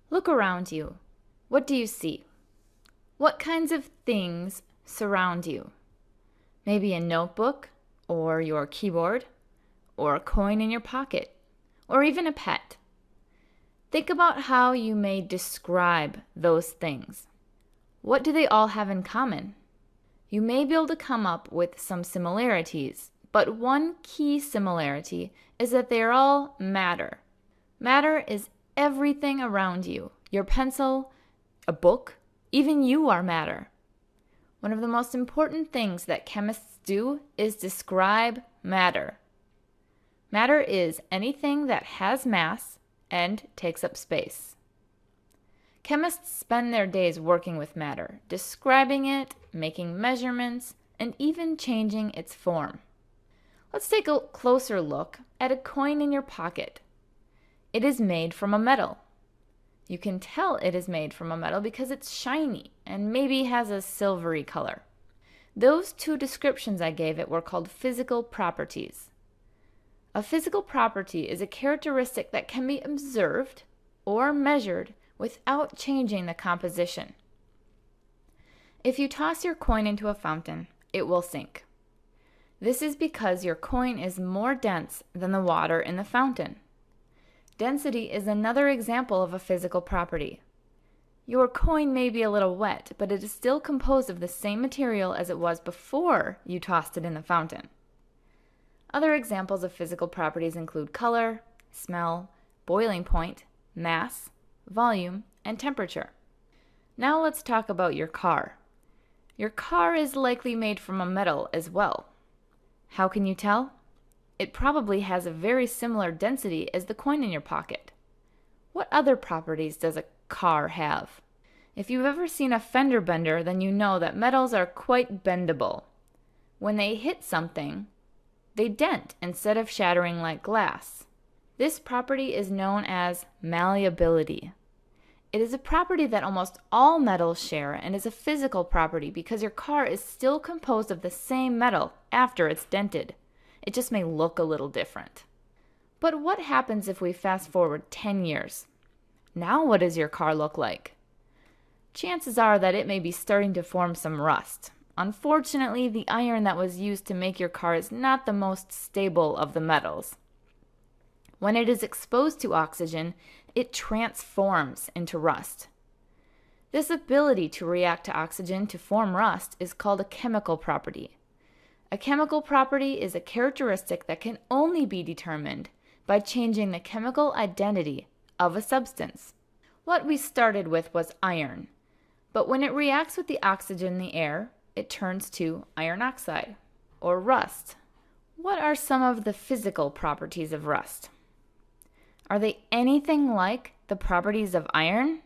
Look around you. What do you see? What kinds of things surround you? Maybe a notebook, or your keyboard, or a coin in your pocket, or even a pet. Think about how you may describe those things. What do they all have in common? You may be able to come up with some similarities, but one key similarity is that they are all matter. Matter is everything around you. Your pencil, a book, even you are matter. One of the most important things that chemists do is describe matter. Matter is anything that has mass and takes up space. Chemists spend their days working with matter, describing it, making measurements, and even changing its form. Let's take a closer look at a coin in your pocket. It is made from a metal. You can tell it is made from a metal because it's shiny and maybe has a silvery color. Those two descriptions I gave it were called physical properties. A physical property is a characteristic that can be observed or measured without changing the composition. If you toss your coin into a fountain, it will sink. This is because your coin is more dense than the water in the fountain. Density is another example of a physical property. Your coin may be a little wet, but it is still composed of the same material as it was before you tossed it in the fountain. Other examples of physical properties include color, smell, boiling point, mass, volume, and temperature. Now let's talk about your car. Your car is likely made from a metal as well. How can you tell? It probably has a very similar density as the coin in your pocket. What other properties does a car have? If you've ever seen a fender bender, then you know that metals are quite bendable. When they hit something, they dent instead of shattering like glass. This property is known as malleability. It is a property that almost all metals share and is a physical property because your car is still composed of the same metal after it's dented. It just may look a little different. But what happens if we fast forward 10 years? Now what does your car look like? Chances are that it may be starting to form some rust. Unfortunately, the iron that was used to make your car is not the most stable of the metals. When it is exposed to oxygen, it transforms into rust. This ability to react to oxygen to form rust is called a chemical property. A chemical property is a characteristic that can only be determined by changing the chemical identity of a substance. What we started with was iron, but when it reacts with the oxygen in the air, it turns to iron oxide, or rust. What are some of the physical properties of rust? Are they anything like the properties of iron?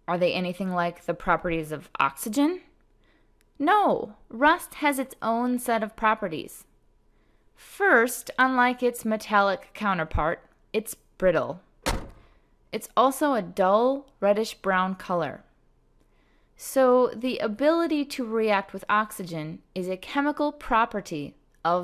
Are they anything like the properties of oxygen? No, rust has its own set of properties. First, unlike its metallic counterpart, it's brittle. It's also a dull reddish-brown color. So the ability to react with oxygen is a chemical property